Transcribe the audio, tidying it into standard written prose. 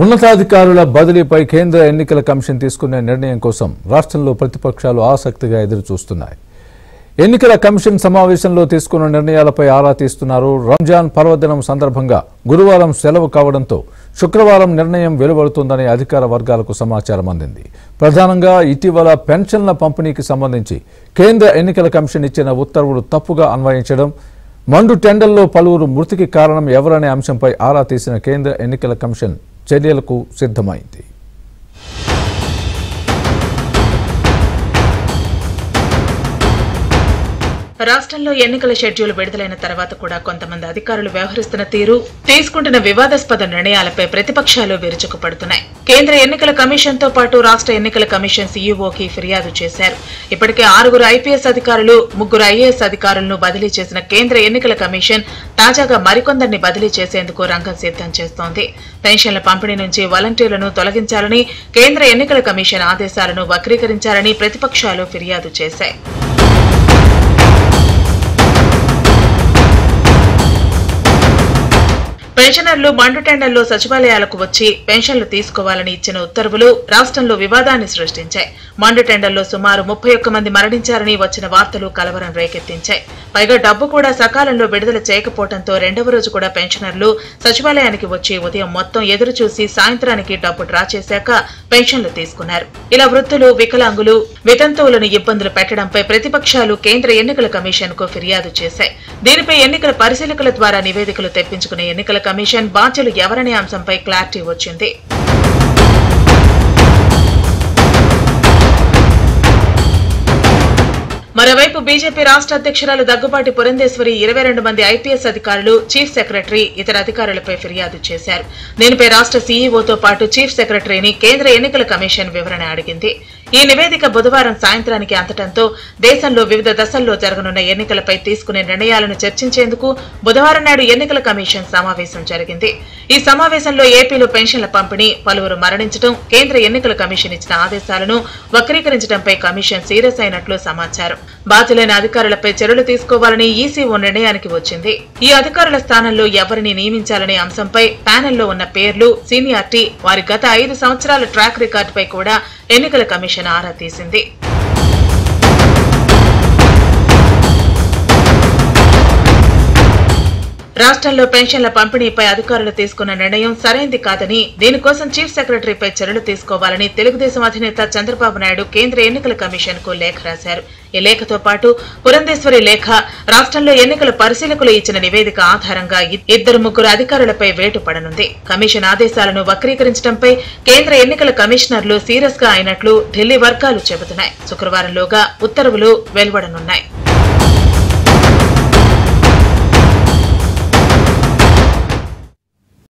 ఉన్నతాధికారుల బదిలీపై కేంద్ర ఎన్నికల కమిషన్ తీసుకునే నిర్ణయం కోసం రాష్ట్రంలో ప్రతిపక్షాలు ఆసక్తిగా ఎదురుచూస్తున్నాయి. ఎన్నికల కమిషన్ సమావేశంలో తీసుకున్న నిర్ణయాలపై ఆరా తీస్తున్నారు. రంజాన్ పర్వదినం సందర్భంగా గురువారం సెలవు కావడంతో శుక్రవారం నిర్ణయం వెలువడుతుందని అధికార వర్గాలకు సమాచారం అందింది. ప్రధానంగా ఇటీవల పెన్షన్ల పంపిణీకి సంబంధించి కేంద్ర ఎన్నికల కమిషన్ ఇచ్చిన ఉత్తర్వులు తప్పుగా అన్వయించడం, మండు టెండర్లో పలువురు మృతికి కారణం ఎవరనే అంశంపై ఆరా తీసిన కేంద్ర ఎన్నికల కమిషన్ చర్యలకు సిద్ధమైంది. రాష్ట్రంలో ఎన్నికల షెడ్యూల్ విడుదలైన తర్వాత కూడా కొంతమంది అధికారులు వ్యవహరిస్తున్న తీరు, తీసుకుంటున్న వివాదాస్పద నిర్ణయాలపై ప్రతిపక్షాలు విరుచుకుపడుతున్నాయి. కేంద్ర ఎన్నికల కమిషన్ తో పాటు రాష్ట్ర ఎన్నికల కమిషన్ సీఈఓకి ఫిర్యాదు చేశారు. ఇప్పటికే 6 ఐపీఎస్ అధికారులు, 3 ఐఏఎస్ అధికారులను బదిలీ చేసిన కేంద్ర ఎన్నికల కమిషన్ తాజాగా మరికొందరిని బదిలీ చేసేందుకు రంగం సిద్ధం చేస్తోంది. పెన్షన్ల పంపిణీ నుంచి వాలంటీర్లను తొలగించాలని, కేంద్ర ఎన్నికల కమిషన్ ఆదేశాలను వక్రీకరించాలని ప్రతిపక్షాలు ఫిర్యాదు చేశాయి. పెన్షనర్లు మండు టెండర్లో సచివాలయాలకు వచ్చి పెన్షన్లు తీసుకోవాలని ఇచ్చిన ఉత్తర్వులు రాష్ట్రంలో వివాదాన్ని సృష్టించాయి. మండు టెండర్లో సుమారు 31 మంది మరణించారని వచ్చిన వార్తలు కలవరం రేకెత్తించాయి. పైగా డబ్బు కూడా సకాలంలో విడుదల చేయకపోవడంతో 2వ రోజు కూడా పెన్షనర్లు సచివాలయానికి వచ్చి ఉదయం మొత్తం ఎదురు చూసి సాయంత్రానికి డబ్బు డ్రా చేశాక పెన్షన్లు తీసుకున్నారు. ఇలా వృద్ధులు, వికలాంగులు, వితంతువులను ఇబ్బందులు పెట్టడంపై ప్రతిపక్షాలు కేంద్ర ఎన్నికల కమిషన్ కు ఫిర్యాదు చేశాయి. దీనిపై ఎన్నికల పరిశీలకుల ద్వారా నివేదికలు తెప్పించుకునే ఎన్నికల కమిషన్ బాధ్యులు ఎవరనే అంశంపై క్లారిటీ వచ్చింది. మరోవైపు బీజేపీ రాష్ట్ర అధ్యక్షురాలు దగ్గుబాటి పురంధేశ్వరి 22 మంది ఐపీఎస్ అధికారులు, చీఫ్ సెక్రటరీ, ఇతర అధికారులపై ఫిర్యాదు చేశారు. దీనిపై రాష్ట్ర సీఈఓతో పాటు చీఫ్ సెక్రటరీని కేంద్ర ఎన్నికల కమిషన్ వివరణ అడిగింది. ఈ నివేదిక బుధవారం సాయంత్రానికి అందటంతో దేశంలో వివిధ దశల్లో జరగనున్న ఎన్నికలపై తీసుకునే నిర్ణయాలను చర్చించేందుకు బుధవారం నాడు ఎన్నికల కమిషన్ సమావేశం జరిగింది. ఈ సమావేశంలో ఏపీలో పెన్షన్ల పంపిణీ, పలువురు మరణించడం, కేంద్ర ఎన్నికల కమిషన్ ఇచ్చిన ఆదేశాలను వక్రీకరించడంపై కమిషన్ సీరియస్ అయినట్లు సమాచారం. బాధ్యులైన అధికారులపై చర్యలు తీసుకోవాలని ఈసీఓ నిర్ణయానికి వచ్చింది. ఈ అధికారుల స్థానంలో ఎవరిని నియమించాలనే అంశంపై ప్యానెల్లో ఉన్న పేర్లు, సీనియారిటీ, వారి గత 5 సంవత్సరాల ట్రాక్ రికార్డుపై కూడా ఎన్నికల కమిషన్ ఆరా తీసింది. రాష్ట్రంలో పెన్షన్ల పంపిణీపై అధికారులు తీసుకున్న నిర్ణయం సరైంది కాదని, దీనికోసం చీఫ్ సెక్రటరీపై చర్యలు తీసుకోవాలని తెలుగుదేశం అధినేత చంద్రబాబు నాయుడు కేంద్ర ఎన్నికల కమిషన్ కు లేఖ రాశారు. ఈ లేఖతో పాటు పురంధేశ్వరి లేఖ, రాష్ట్రంలో ఎన్నికల పరిశీలకులు ఇచ్చిన నివేదిక ఆధారంగా 2-3 అధికారులపై వేటు పడనుంది. కమిషన్ ఆదేశాలను వక్రీకరించడంపై కేంద్ర ఎన్నికల కమిషనర్లు సీరియస్ గా అయినట్లు ఢిల్లీ వర్గాలు చెబుతున్నాయి. శుక్రవారంలోగా ఉత్తర్వులు వెలువడనున్నాయి.